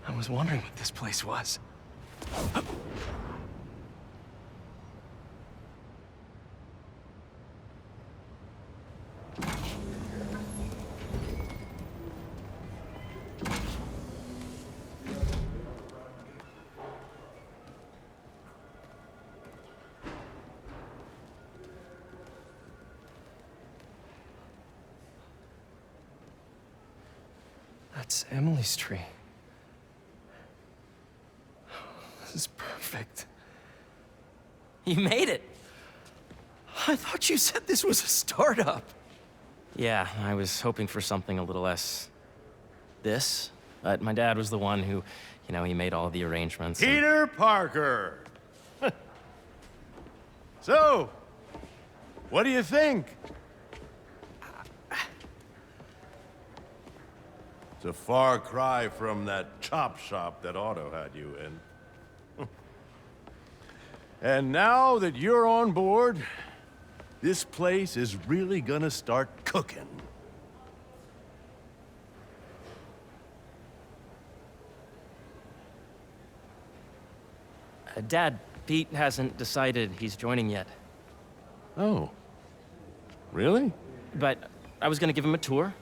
I was wondering what this place was. That's Emily's tree. This is perfect. You made it! I thought you said this was a startup. Yeah, I was hoping for something a little less... this. But my dad was the one who, he made all the arrangements. Peter Parker! So, what do you think? It's a far cry from that chop shop that Otto had you in. And now that you're on board, this place is really gonna start cooking. Dad, Pete hasn't decided he's joining yet. Oh. Really? But I was gonna give him a tour.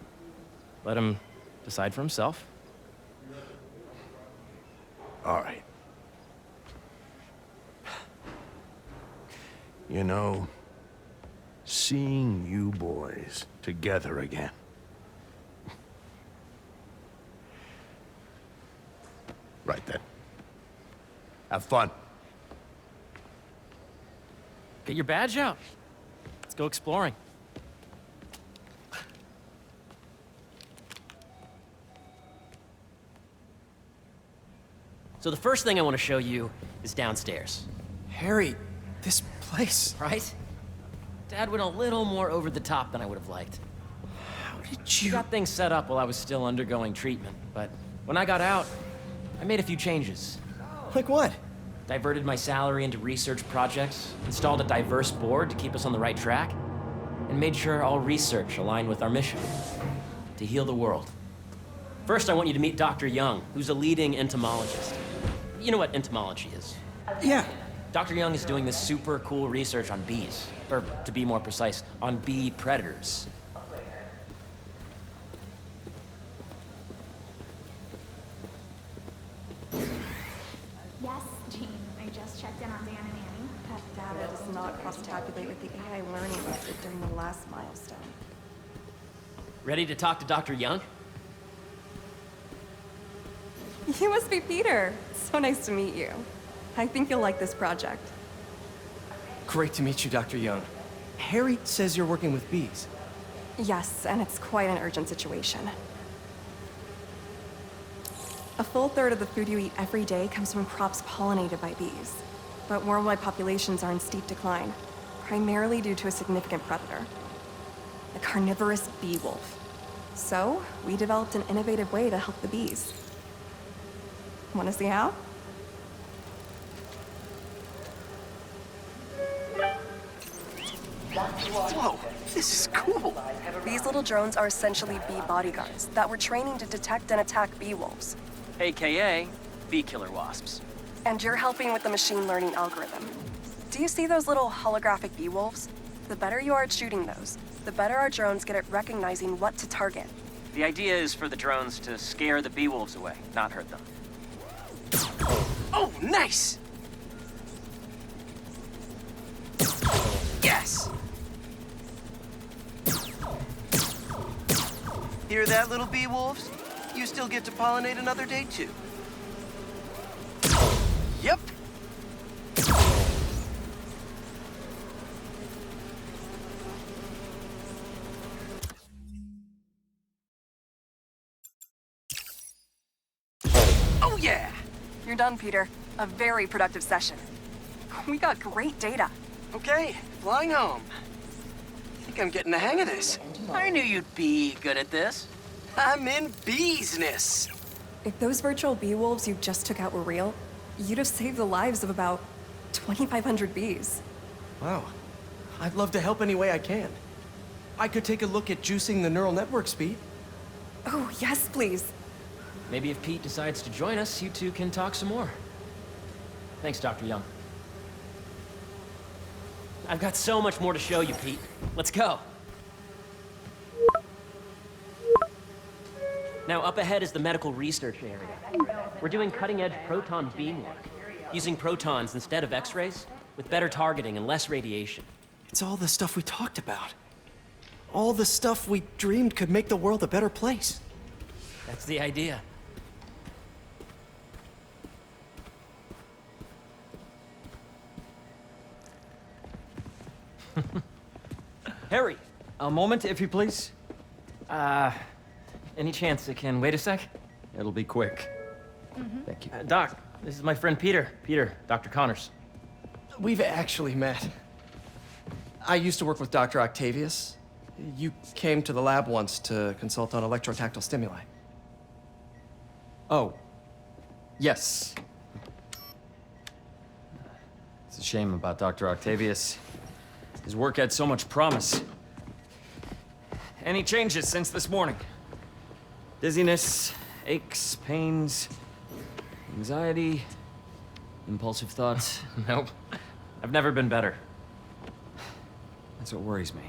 Let him decide for himself. All right. You know, seeing you boys together again. Right then. Have fun. Get your badge out. Let's go exploring. So the first thing I want to show you is downstairs. Harry, this place. Right? Dad went a little more over the top than I would have liked. How did He you... got things set up while I was still undergoing treatment, but when I got out, I made a few changes. Like what? Diverted my salary into research projects, installed a diverse board to keep us on the right track, and made sure all research aligned with our mission, to heal the world. First, I want you to meet Dr. Young, who's a leading entomologist. You know what entomology is? Yeah. Dr. Young is doing this super cool research on bees, or to be more precise, on bee predators. Yes, Jean. I just checked in on Dan and Annie. That data does not cross-tabulate with the AI learning method during the last milestone. Ready to talk to Dr. Young? You must be Peter. So nice to meet you. I think you'll like this project. Great to meet you, Dr. Young. Harry says you're working with bees. Yes, and it's quite an urgent situation. A full third of the food you eat every day comes from crops pollinated by bees. But worldwide populations are in steep decline, primarily due to a significant predator, the carnivorous bee wolf. So, we developed an innovative way to help the bees. Want to see how? Whoa, this is cool. These little drones are essentially bee bodyguards that we're training to detect and attack bee wolves. AKA bee killer wasps. And you're helping with the machine learning algorithm. Do you see those little holographic bee wolves? The better you are at shooting those, the better our drones get at recognizing what to target. The idea is for the drones to scare the bee wolves away, not hurt them. Oh, nice! Yes! Hear that, little bee wolves? You still get to pollinate another day, too. Yep. yeah! You're done, Peter. A very productive session. We got great data. Okay, flying home. I think I'm getting the hang of this. I knew you'd be good at this. I'm in business. If those virtual bee wolves you just took out were real, you'd have saved the lives of about 2,500 bees. Wow. I'd love to help any way I can. I could take a look at juicing the neural network speed. Oh, yes, please. Maybe if Pete decides to join us, you two can talk some more. Thanks, Dr. Young. I've got so much more to show you, Pete. Let's go. Now, up ahead is the medical research area. We're doing cutting-edge proton beam work, using protons instead of X-rays, with better targeting and less radiation. It's all the stuff we talked about. All the stuff we dreamed could make the world a better place. That's the idea. Harry! A moment, if you please. Any chance it can wait a sec? It'll be quick. Thank you. Doc, this is my friend Peter. Peter, Dr. Connors. We've actually met. I used to work with Dr. Octavius. You came to the lab once to consult on electrotactile stimuli. Oh. Yes. It's a shame about Dr. Octavius. His work had so much promise. Any changes since this morning? Dizziness, aches, pains, anxiety, impulsive thoughts. Nope. I've never been better. That's what worries me.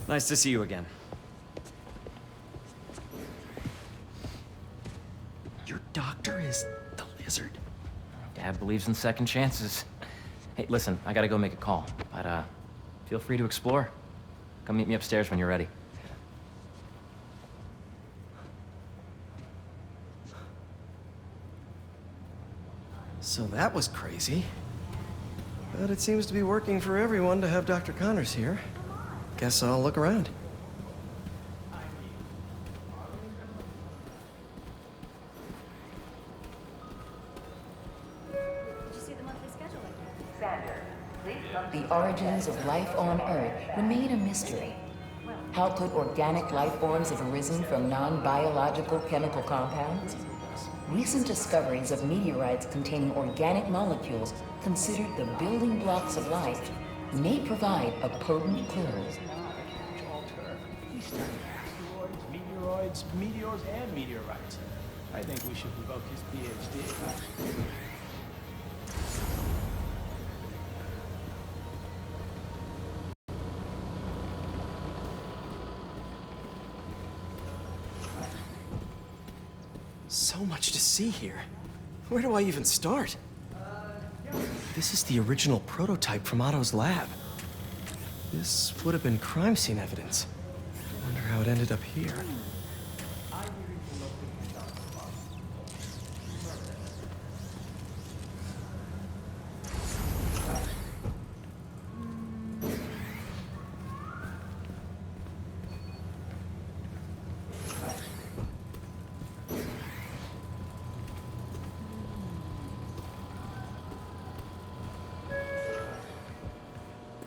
Nice to see you again. Your doctor is the lizard. Dad believes in second chances. Hey, listen, I gotta go make a call, but feel free to explore. Come meet me upstairs when you're ready. So that was crazy. But it seems to be working for everyone to have Dr. Connors here. Guess I'll look around. The origins of life on Earth remain a mystery. How could organic life forms have arisen from non-biological chemical compounds? Recent discoveries of meteorites containing organic molecules considered the building blocks of life may provide a potent clue. Meteors, and meteorites. I think we should revoke his PhD. So much to see here. Where do I even start? This is the original prototype from Otto's lab. This would have been crime scene evidence. Wonder how it ended up here.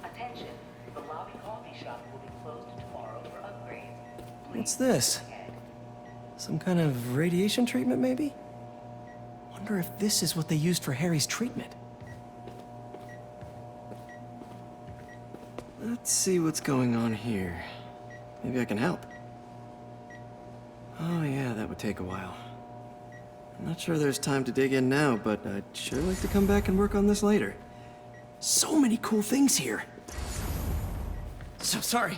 Attention, the lobby coffee shop will be closed tomorrow for upgrades. What's this? Some kind of radiation treatment, maybe? Wonder if this is what they used for Harry's treatment. Let's see what's going on here. Maybe I can help. Oh yeah, that would take a while. I'm not sure there's time to dig in now, but I'd sure like to come back and work on this later. So many cool things here. So sorry.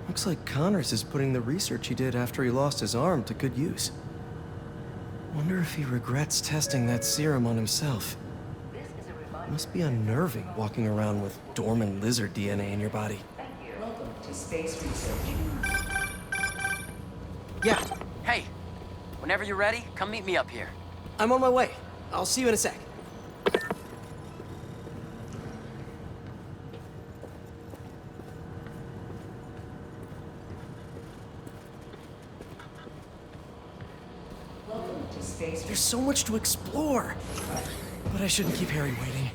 Looks like Connors is putting the research he did after he lost his arm to good use. Wonder if he regrets testing that serum on himself. Must be unnerving walking around with dormant lizard DNA in your body. Welcome to Space Research. Yeah, Hey, whenever you're ready, come meet me up here. I'm on my way. I'll see you in a sec. space. There's so much to explore. But I shouldn't keep Harry waiting.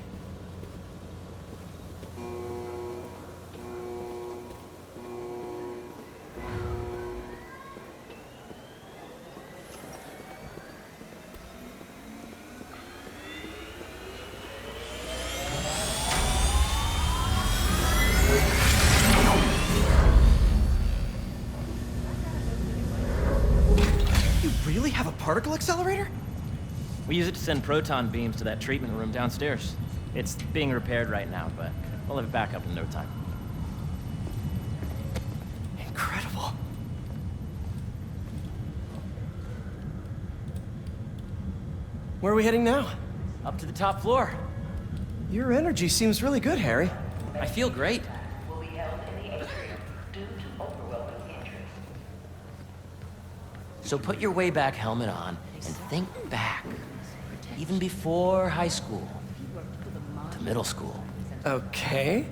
You really have a particle accelerator? We use it to send proton beams to that treatment room downstairs. It's being repaired right now, but we'll have it back up in no time. Incredible. Where are we heading now? Up to the top floor. Your energy seems really good, Harry. I feel great. Will be held in the atrium due to overwhelming interest. So put your way back helmet on and think back. Even before high school. To middle school. Okay.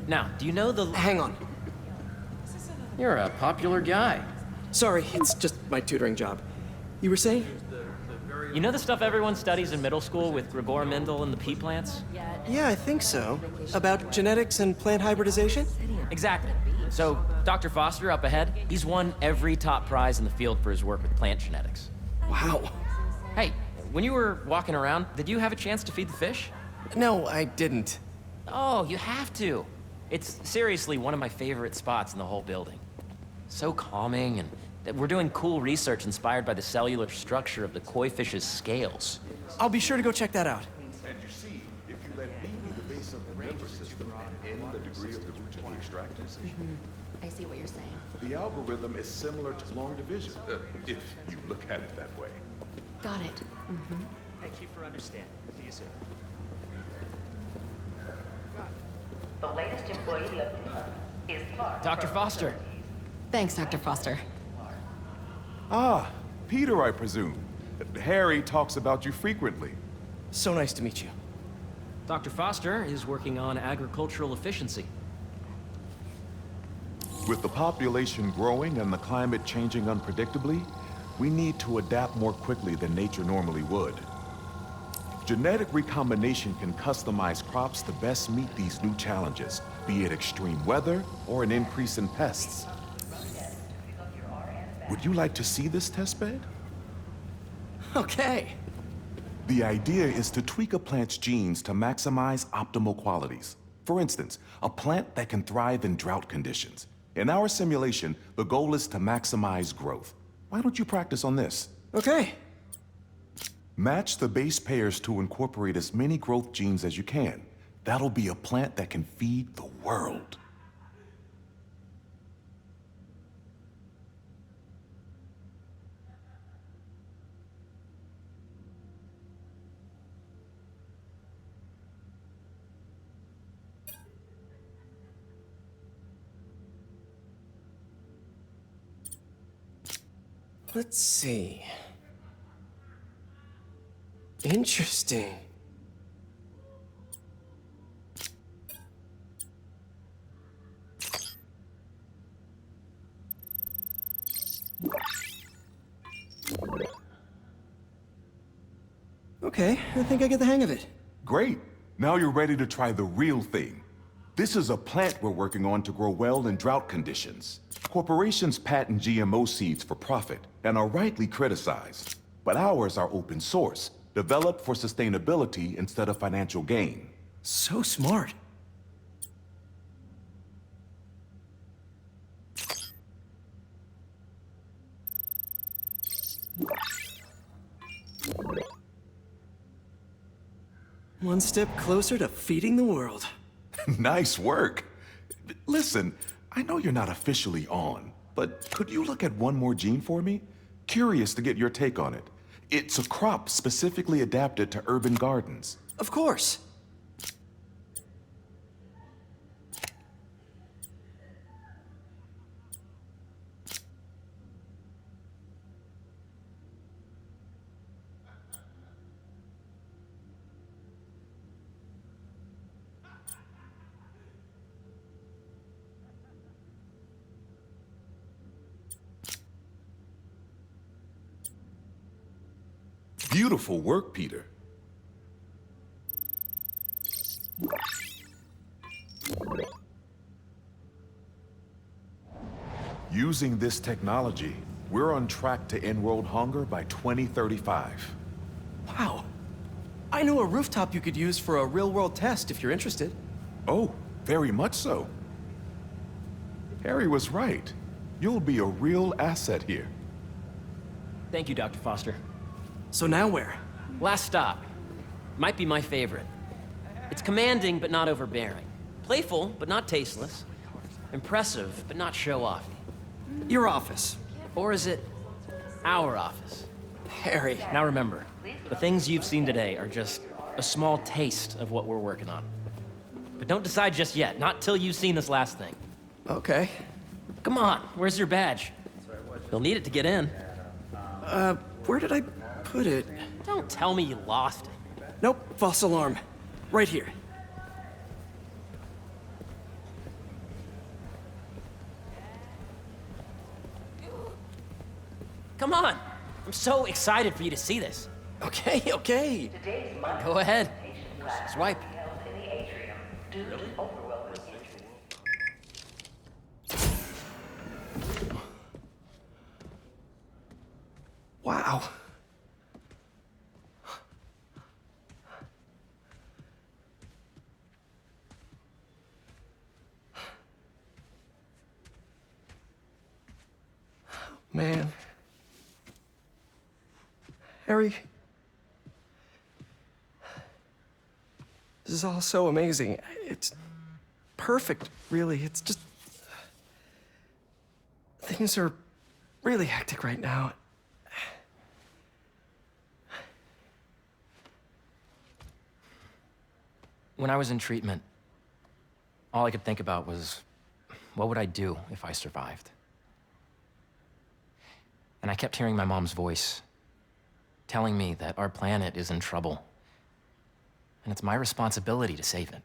Now, do you know the... Hang on. You're a popular guy. Sorry, it's just my tutoring job. You were saying? You know the stuff everyone studies in middle school with Gregor Mendel and the pea plants? Yeah, I think so. About genetics and plant hybridization? Exactly. So, Dr. Foster up ahead, he's won every top prize in the field for his work with plant genetics. Wow. Hey, when you were walking around, did you have a chance to feed the fish? No, I didn't. Oh, you have to. It's seriously one of my favorite spots in the whole building. So calming, and that we're doing cool research inspired by the cellular structure of the koi fish's scales. I'll be sure to go check that out. And you see, if you let B be the base of the nervous system and N the degree of the root to be extracted, I see what you're saying. the algorithm is similar to long division, if you look at it that way. Got it. Thank you for understanding. See you soon. The latest employee of the month is Clark. Dr. Foster. Thanks, Dr. Foster. Ah, Peter, I presume. Harry talks about you frequently. So nice to meet you. Dr. Foster is working on agricultural efficiency. With the population growing and the climate changing unpredictably, we need to adapt more quickly than nature normally would. Genetic recombination can customize crops to best meet these new challenges, be it extreme weather or an increase in pests. Would you like to see this testbed? Okay. The idea is to tweak a plant's genes to maximize optimal qualities. For instance, a plant that can thrive in drought conditions. In our simulation, the goal is to maximize growth. Why don't you practice on this? Okay. Match the base pairs to incorporate as many growth genes as you can. That'll be a plant that can feed the world. Let's see. Interesting. Okay, I think I get the hang of it. Great. Now you're ready to try the real thing. This is a plant we're working on to grow well in drought conditions. Corporations patent GMO seeds for profit and are rightly criticized. But ours are open source, developed for sustainability instead of financial gain. So smart. One step closer to feeding the world. Nice work. Listen, I know you're not officially on, but could you look at one more gene for me? Curious to get your take on it. It's a crop specifically adapted to urban gardens. Of course. Beautiful work, Peter. Using this technology, we're on track to end world hunger by 2035. Wow. I know a rooftop you could use for a real-world test if you're interested. Oh, very much so. Harry was right. You'll be a real asset here. Thank you, Dr. Foster. So now where? Last stop. Might be my favorite. It's commanding, but not overbearing. Playful, but not tasteless. Impressive, but not show-offy. Your office. Or is it our office? Harry. Now remember, the things you've seen today are just a small taste of what we're working on. But don't decide just yet, not till you've seen this last thing. Okay. Come on, where's your badge? You'll need it to get in. Where did I put it? Don't tell me you lost it. Nope, false alarm. Right here. Come on! I'm so excited for you to see this. Okay, okay. Go ahead. Swipe. Wow. Man. Harry. This is all so amazing. It's perfect, really. It's just... Things are really hectic right now. When I was in treatment, all I could think about was, what would I do if I survived? And I kept hearing my mom's voice, telling me that our planet is in trouble, and it's my responsibility to save it.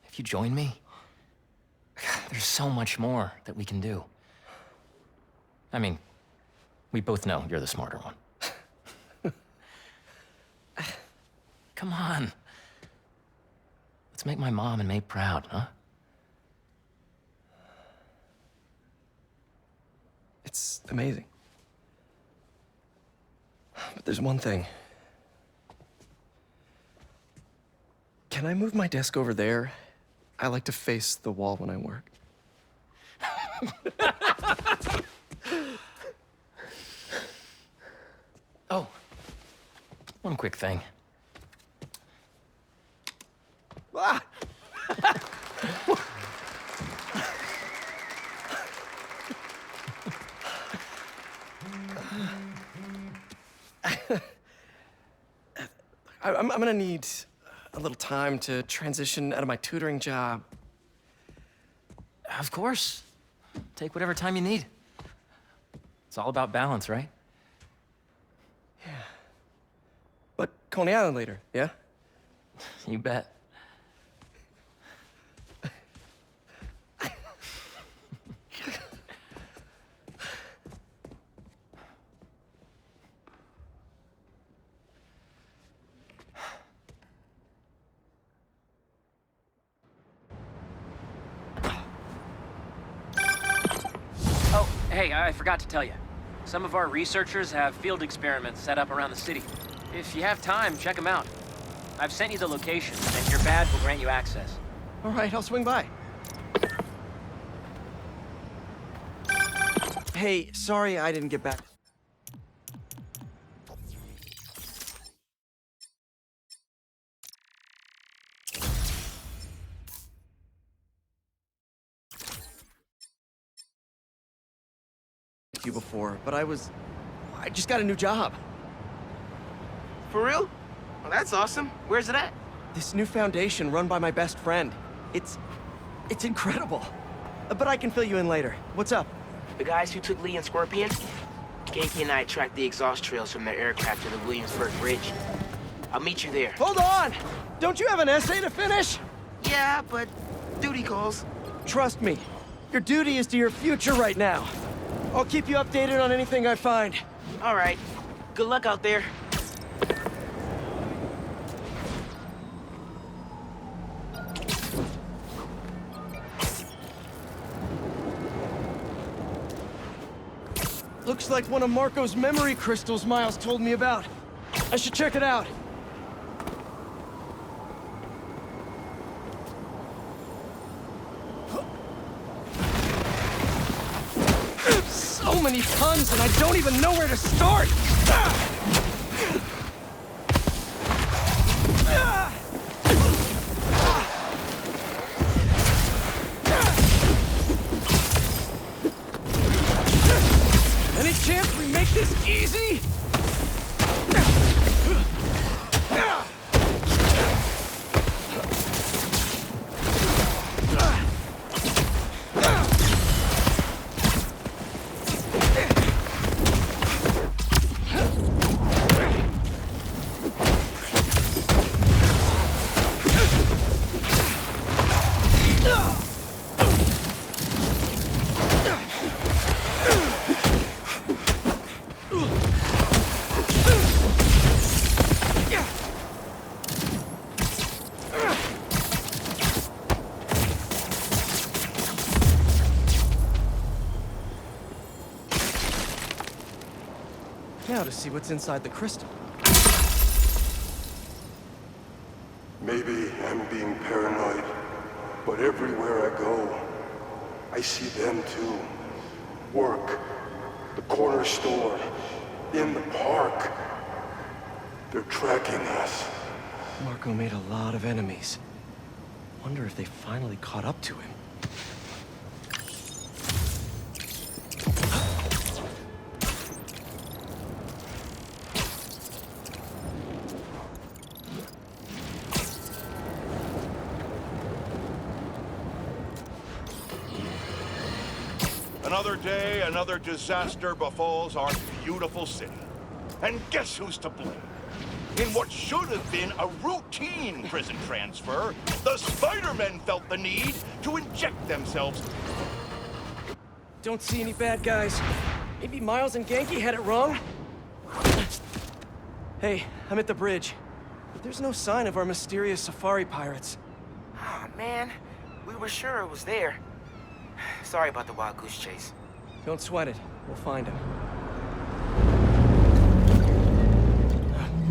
If you join me, there's so much more that we can do. I mean, we both know you're the smarter one. Come on. Let's make my mom and May proud, huh? It's amazing. But there's one thing. Can I move my desk over there? I like to face the wall when I work. Oh, one quick thing. Ah! I'm gonna need a little time to transition out of my tutoring job. Of course. Take whatever time you need. It's all about balance, right? Yeah. But Coney Island later, yeah? You bet. Oh, hey, I forgot to tell you. Some of our researchers have field experiments set up around the city. If you have time, check them out. I've sent you the location, and your badge will grant you access. All right, I'll swing by. Hey, sorry I didn't get back. You before, but I just got a new job. For real? Well, that's awesome. Where's it at? This new foundation run by my best friend. It's incredible. But I can fill you in later. What's up? The guys who took Lee and Scorpion? Genki and I tracked the exhaust trails from their aircraft to the Williamsburg Bridge. I'll meet you there. Hold on! Don't you have an essay to finish? Yeah, but duty calls. Trust me, your duty is to your future right now. I'll keep you updated on anything I find. All right. Good luck out there. Looks like one of Marco's memory crystals Miles told me about. I should check it out. So many tons, and I don't even know where to start! Any chance we make this easy? Now to see what's inside the crystal. Maybe I'm being paranoid, but everywhere I go, I see them too. Work, the corner store, in the park. They're tracking us. Marco made a lot of enemies. Wonder if they finally caught up to him. Another day, another disaster befalls our beautiful city. And guess who's to blame? In what should have been a routine prison transfer, the Spider-Men felt the need to inject themselves. Don't see any bad guys. Maybe Miles and Genki had it wrong? Hey, I'm at the bridge. But there's no sign of our mysterious safari pirates. Oh, man. We were sure it was there. Sorry about the wild goose chase. Don't sweat it. We'll find him.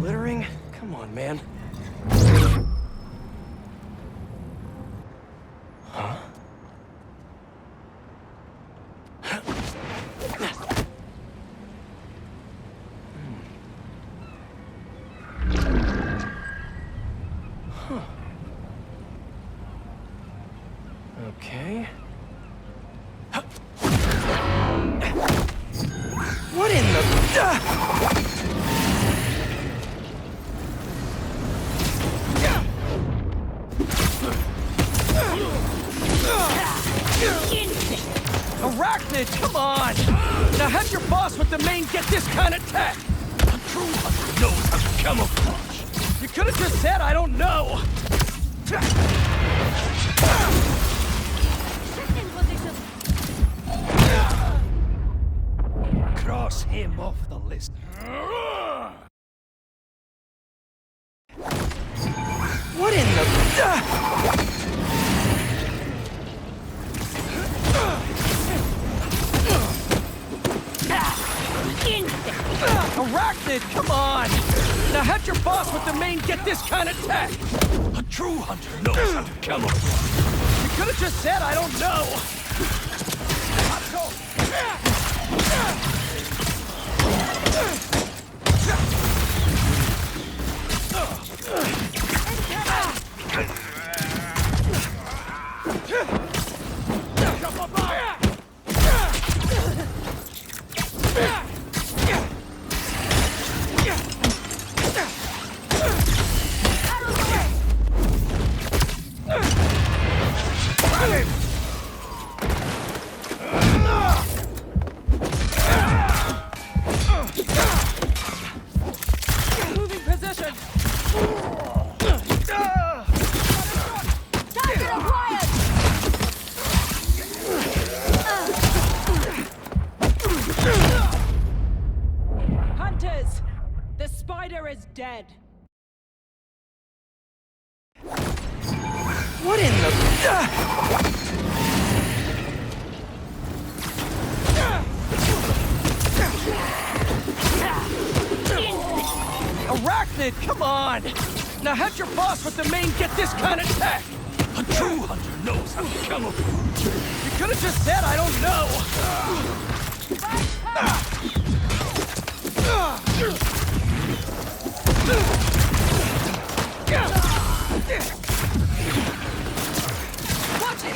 Littering? Come on, man. Huh? Huh. Okay. What in the... Arachnid, come on! Now have your boss with the main get this kind of tech! A true hunter knows how to camouflage! You could have just said I don't know! Cross him off the list. What in the... Arachnid, come on! Now have your boss with the main get this kind of tech! A true hunter knows how to camouflage. You could have just said I don't know! dead. What in the... Arachnid, come on! Now how'd your boss with the main get this kind of tech? A true hunter knows how to camouflage. You could have just said I don't know. Watch it!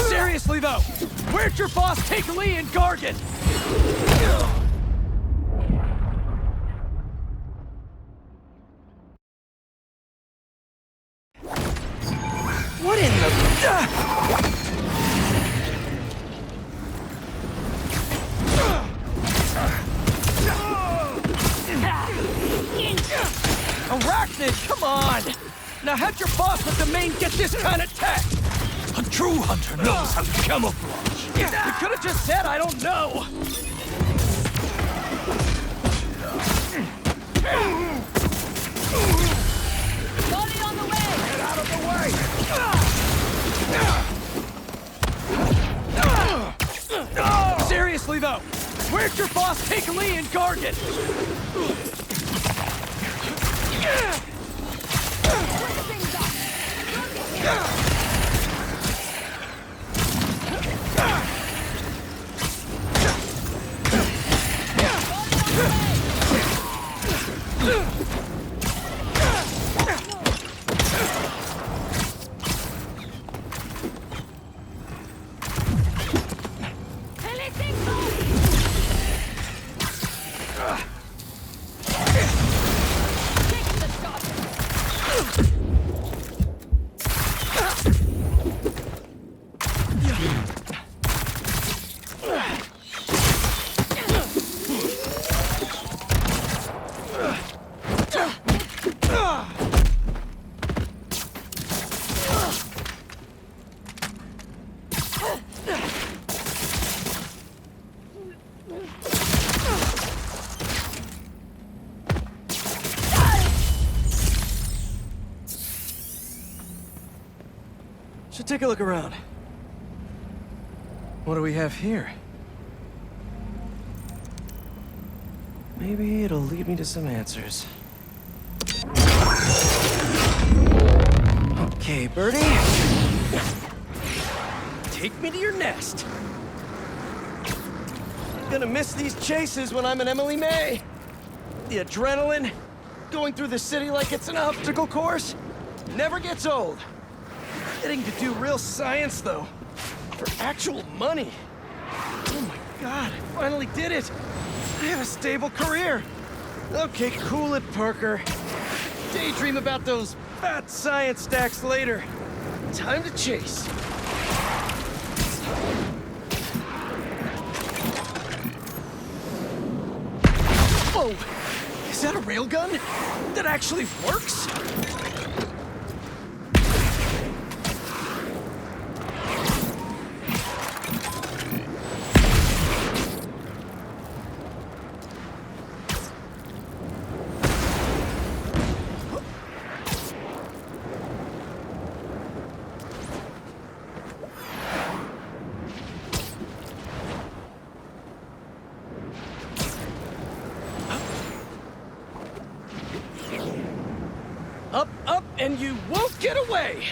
Seriously though, where'd your boss take Lee and Gargan? What in the... Arachnid, come on! Now how'd your boss with the main get this kind of tech? A true hunter knows how to camouflage. You could have just said I don't know. Body on the way! Get out of the way! Seriously though, where'd your boss take Lee and Gargan? Should take a look around. What do we have here? Maybe it'll lead me to some answers. Okay, Birdie. Take me to your nest. Gonna miss these chases when I'm an Emily May. The adrenaline, going through the city like it's an obstacle course, never gets old. Getting to do real science, though. For actual money. Oh my god, I finally did it! I have a stable career! Okay, cool it, Parker. Daydream about those fat science stacks later. Time to chase. Whoa! Is that a railgun? That actually works? Up, up, and you won't get away!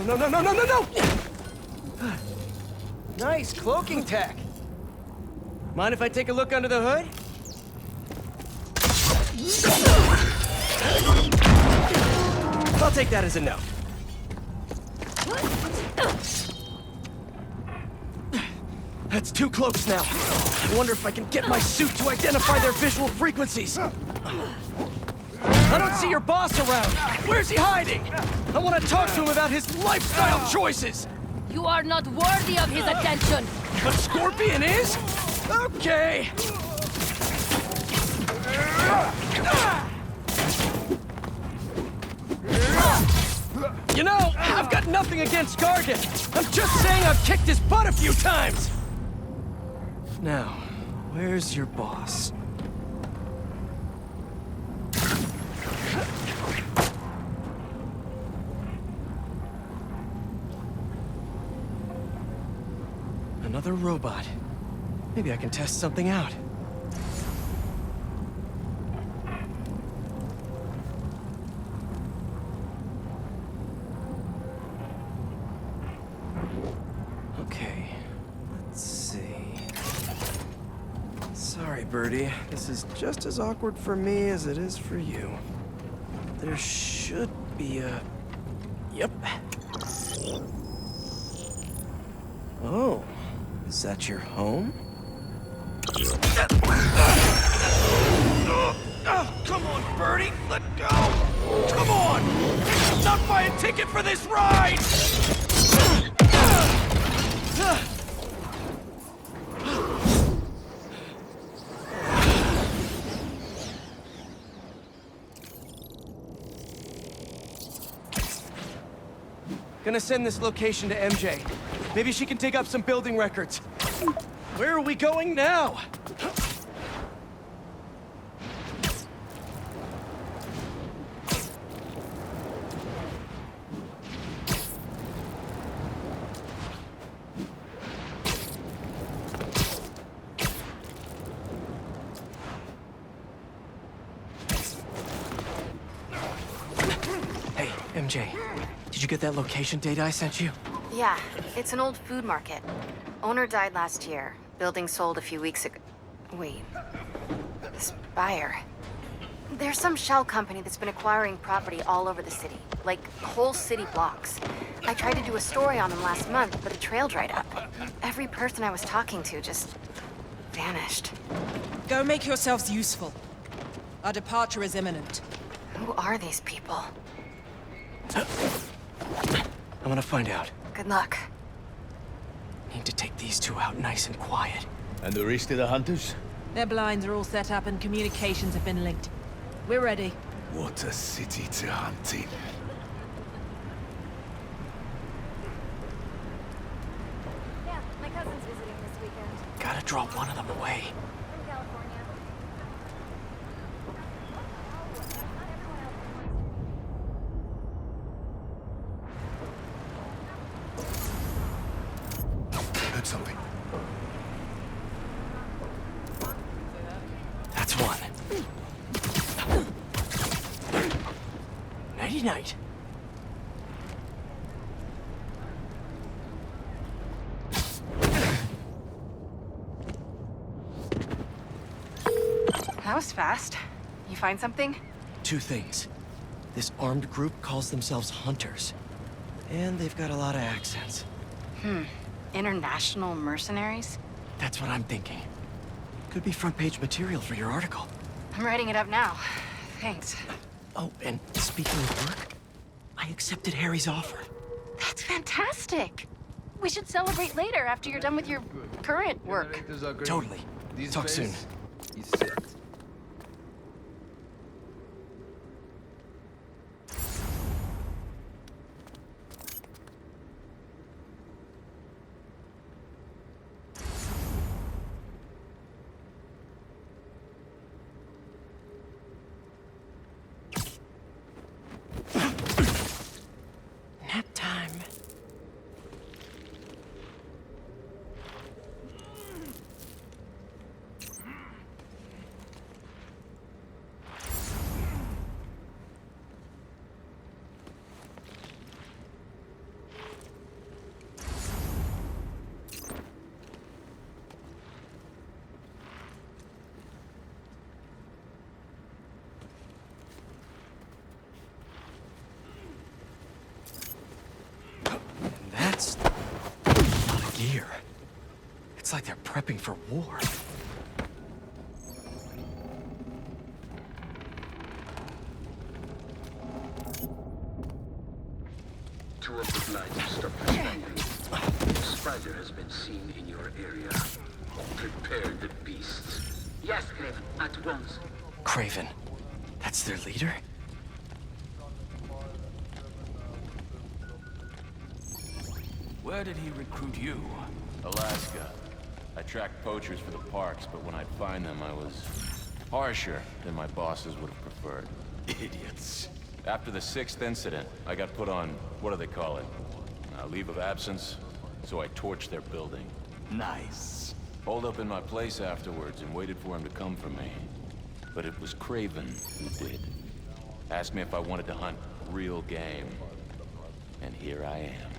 No! Nice cloaking tech. Mind if I take a look under the hood? I'll take that as a no. That's too close now. I wonder if I can get my suit to identify their visual frequencies. I don't see your boss around. Where's he hiding? I want to talk to him about his lifestyle choices. You are not worthy of his attention. But Scorpion is? Okay. You know, I've got nothing against Gargan. I'm just saying I've kicked his butt a few times. Now, where's your boss? Another robot. Maybe I can test something out. Okay, let's see. Sorry, Birdie. This is just as awkward for me as it is for you. There should be a... Yep. Oh. Is that your home? Oh, come on, Birdie! Let go! Come on! I'm not buying a ticket for this ride! Gonna send this location to MJ. Maybe she can dig up some building records. Where are we going now? Hey, MJ. Did you get that location data I sent you? Yeah, it's an old food market. Owner died last year. Building sold a few weeks ago. Wait. This buyer. There's some shell company that's been acquiring property all over the city. Like, whole city blocks. I tried to do a story on them last month, but the trail dried up. Every person I was talking to just... vanished. Go make yourselves useful. Our departure is imminent. Who are these people? I'm gonna find out. Good luck. Need to take these two out nice and quiet. And the rest of the hunters? Their blinds are all set up and communications have been linked. We're ready. What a city to hunt in. Yeah, my cousin's visiting this weekend. Gotta draw one of them away. From California. Heard something. That's one. Nighty-night. That was fast. You find something? Two things. This armed group calls themselves Hunters. And they've got a lot of accents. International mercenaries? That's what I'm thinking. Could be front-page material for your article. I'm writing it up now. Thanks. Oh, and speaking of work, I accepted Harry's offer. That's fantastic. We should celebrate later after you're done with your current work. Totally. Talk soon. Nap time. gear. It's like they're prepping for war. Two of the Blights have stopped responding. A spider has been seen in your area. Prepare the beasts. Yes, Craven, at once. Craven. That's their leader? Where did he recruit you? Alaska. I tracked poachers for the parks, but when I'd find them, I was harsher than my bosses would have preferred. Idiots. After the 6th incident, I got put on, what do they call it? Leave of absence, so I torched their building. Nice. Holed up in my place afterwards and waited for him to come for me. But it was Craven who did. Asked me if I wanted to hunt real game. And here I am.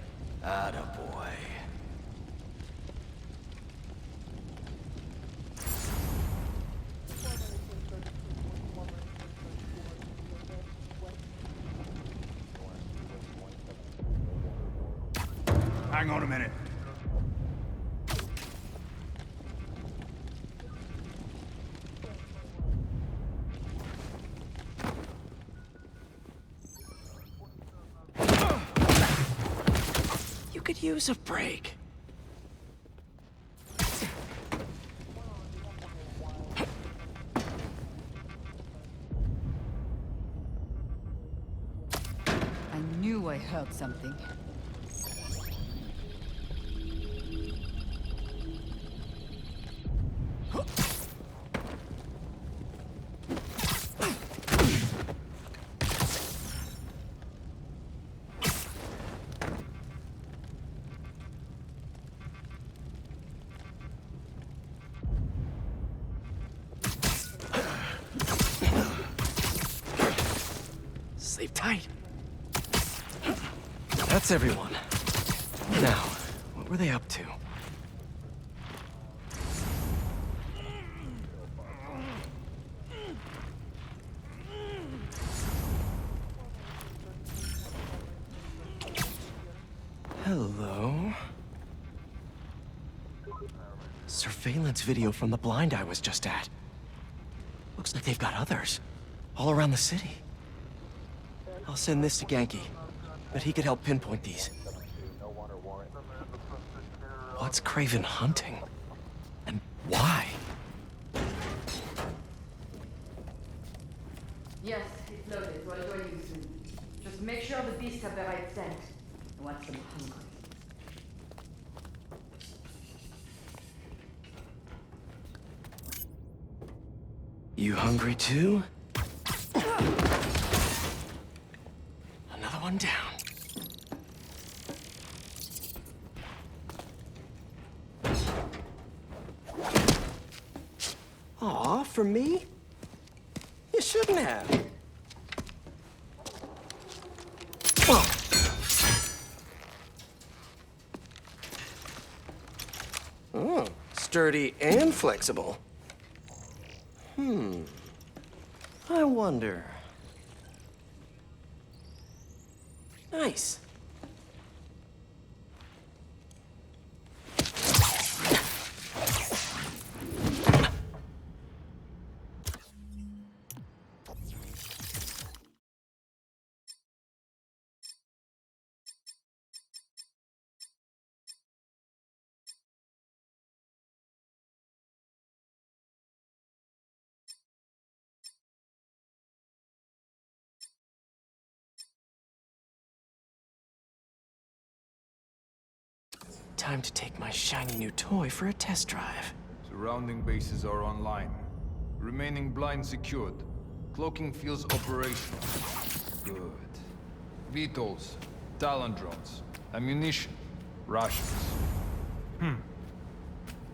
Attaboy. Hang on a minute. You could use a break. I knew I heard something. Sleep tight. That's everyone. Now, what were they up to? Hello? Surveillance video from the blind I was just at. Looks like they've got others. All around the city. I'll send this to Genki. But he could help pinpoint these. What's Craven hunting? And why? Yes, it's loaded. We'll join you soon. Just make sure the beasts have the right scent. I want them hungry. You hungry too? Another one down. Aw, for me? You shouldn't have. Oh, sturdy and flexible. I wonder. Nice. Time to take my shiny new toy for a test drive. Surrounding bases are online. Remaining blind secured. Cloaking fields operational. Good. VTOLs, Talon drones, ammunition, rations.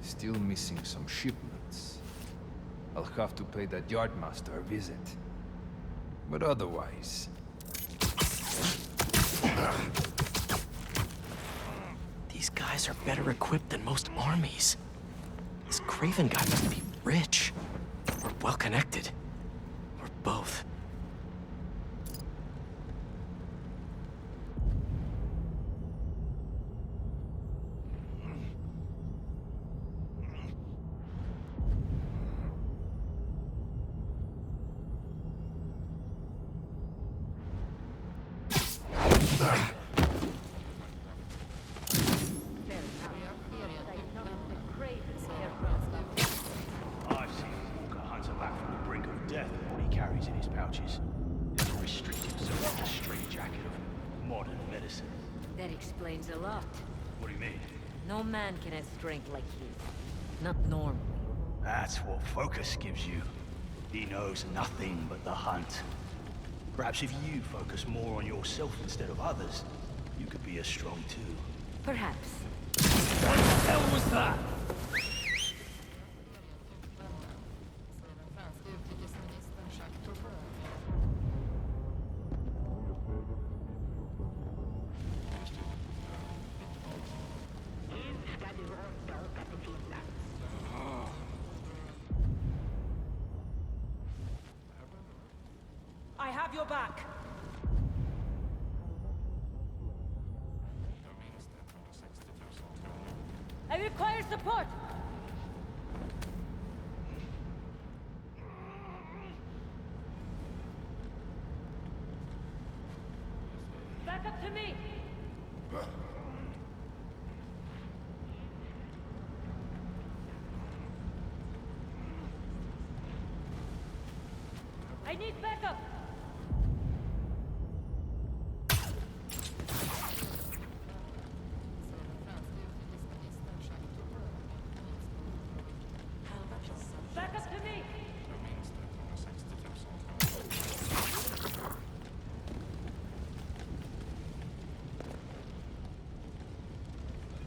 Still missing some shipments. I'll have to pay that Yardmaster a visit. But otherwise... These guys are better equipped than most armies. This Craven guy must be rich. Or well-connected. Or both. explains a lot. What do you mean? No man can have strength like his. Not normal. That's what Focus gives you. He knows nothing but the hunt. Perhaps if you focus more on yourself instead of others, you could be as strong too. Perhaps. What the hell was that? I have your back. I require support! Back up to me! I need backup! Back up to me!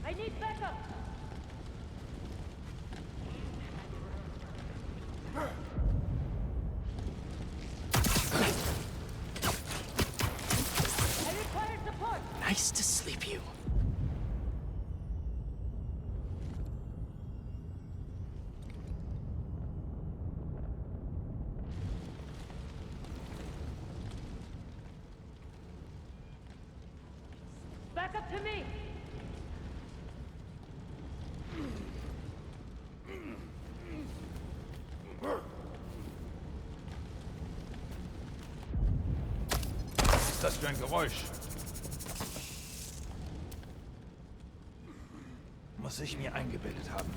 I need backup! I require support! Nice to sleep you. Back up to me! Was ist das für ein Geräusch? Muss ich mir eingebildet haben.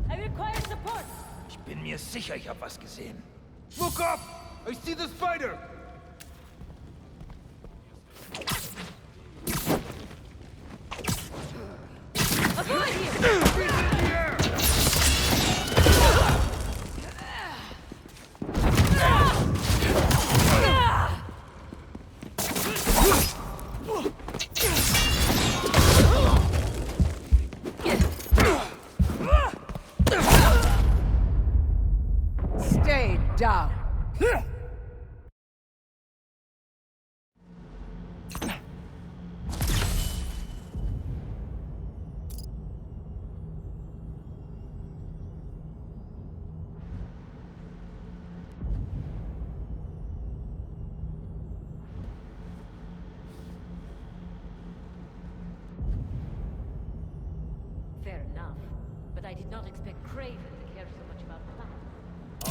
I require support! Ich bin mir sicher, ich habe was gesehen. Look up! I see the spider! Avoid him! Stay down. Fair enough. But I did not expect Craven to care so much about plants.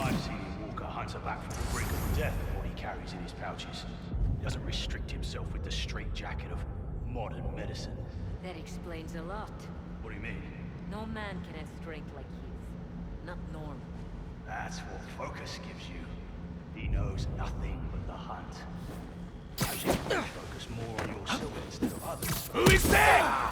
I've seen him walk a hunter back from the brink of death with what he carries in his pouches. He doesn't restrict himself with the straitjacket of modern medicine. That explains a lot. What do you mean? No man can have strength like his. Not normal. That's what Focus gives you. He knows nothing but the hunt. Perhaps you could focus more on yourself instead of others. Who is there?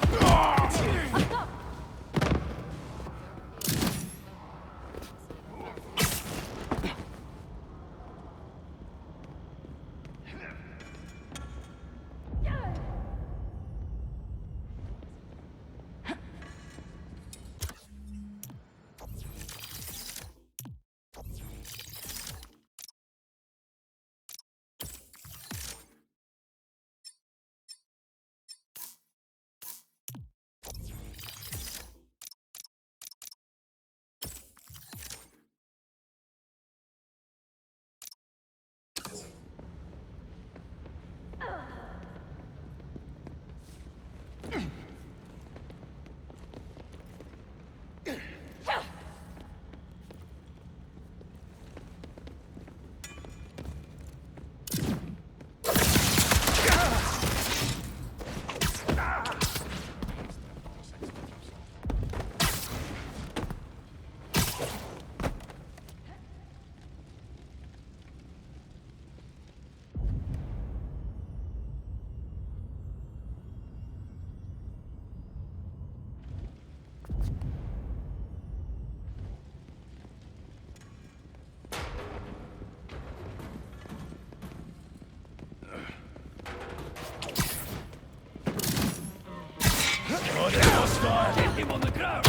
Spotted hostile! Get him on the ground!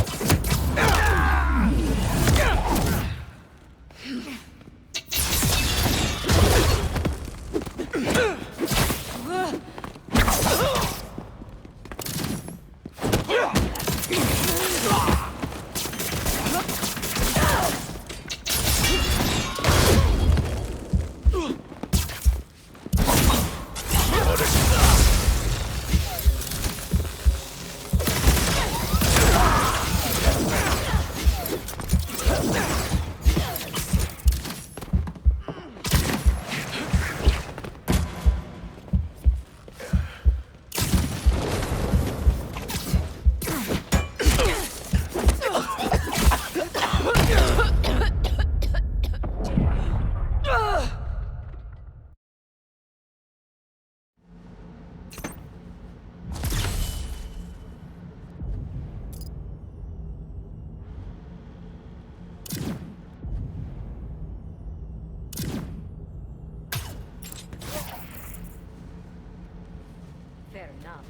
Fair enough.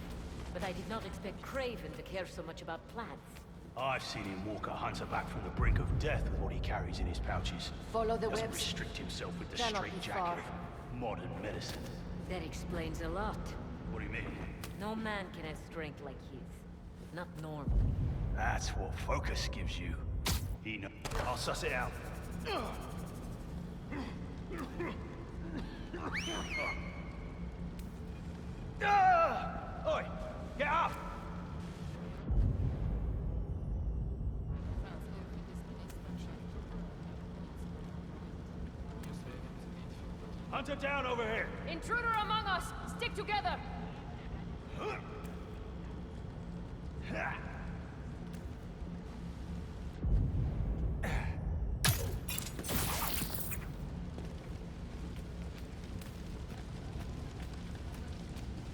But I did not expect Craven to care so much about plants. I've seen him walk a hunter back from the brink of death with what he carries in his pouches. Follow the Doesn't webs. restrict himself with the Cannot be straitjacket far. of modern medicine. That explains a lot. What do you mean? No man can have strength like his. Not normal. That's what focus gives you. He knows. I'll suss it out. Oi! Get up! Hunter down over here! Intruder among us! Stick together!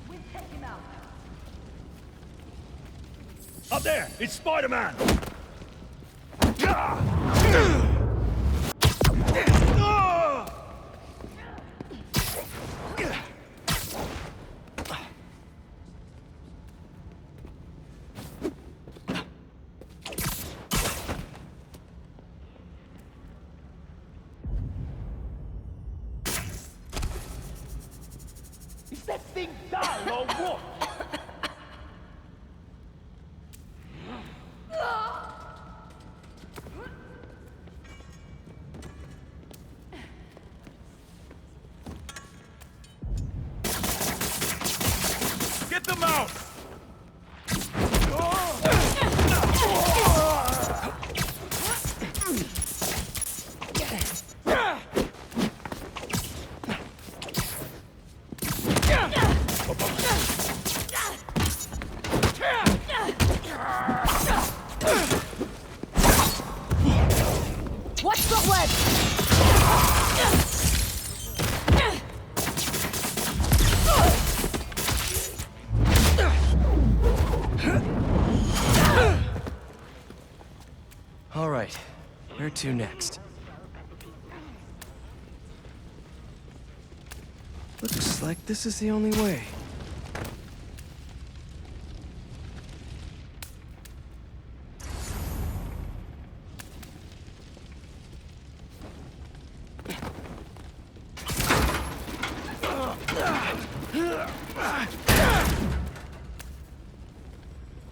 We take him out. Up there! It's Spider-Man! Is that thing dull or what? Get them out! Watch the web! All right, where to next? Looks like this is the only way.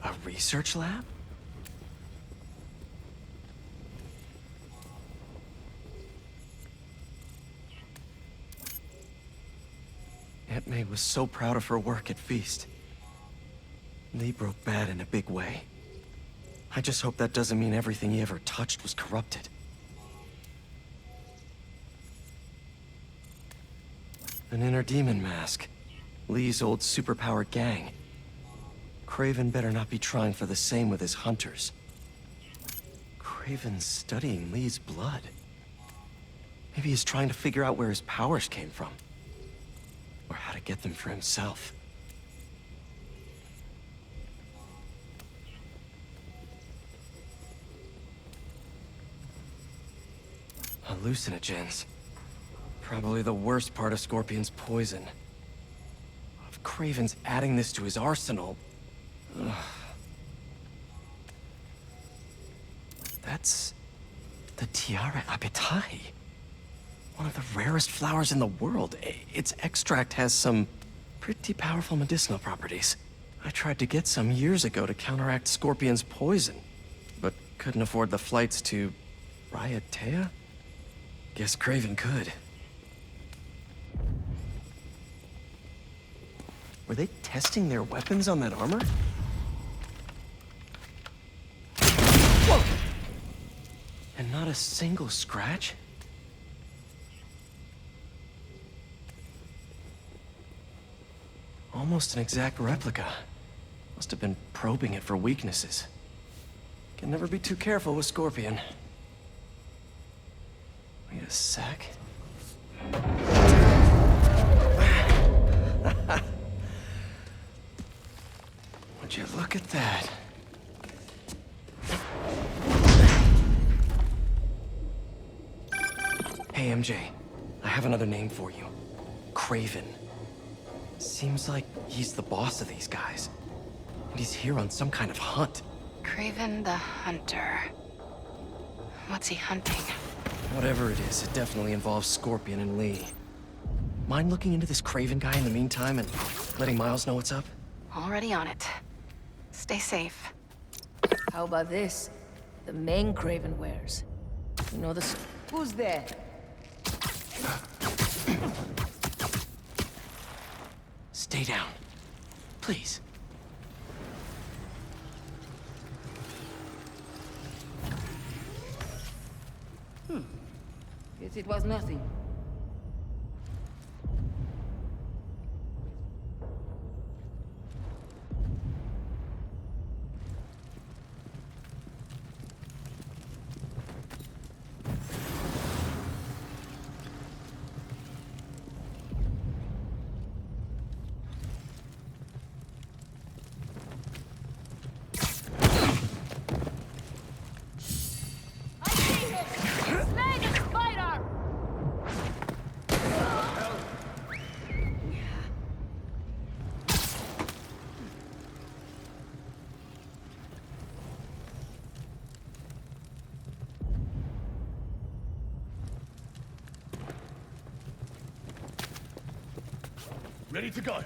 A research lab? Aunt May was so proud of her work at Feast. Lee broke bad in a big way. I just hope that doesn't mean everything he ever touched was corrupted. An inner demon mask. Lee's old superpowered gang. Craven better not be trying for the same with his hunters. Craven's studying Lee's blood. Maybe he's trying to figure out where his powers came from. Or how to get them for himself. Hallucinogens. Probably the worst part of Scorpion's poison. If Craven's adding this to his arsenal... Ugh. It's the Tiara Apitai. One of the rarest flowers in the world. Its extract has some pretty powerful medicinal properties. I tried to get some years ago to counteract Scorpion's poison, but couldn't afford the flights to Raiatea? Guess Kraven could. Were they testing their weapons on that armor? Whoa! And not a single scratch? Almost an exact replica. Must have been probing it for weaknesses. Can never be too careful with Scorpion. Wait a sec. Would you look at that? Hey, MJ. I have another name for you. Kraven. Seems like he's the boss of these guys. And he's here on some kind of hunt. Kraven the Hunter. What's he hunting? Whatever it is, it definitely involves Scorpion and Lee. Mind looking into this Kraven guy in the meantime and letting Miles know what's up? Already on it. Stay safe. How about this? The main Kraven wears. You know the... Who's there? Stay down. Please. Guess it was nothing. Ready to go.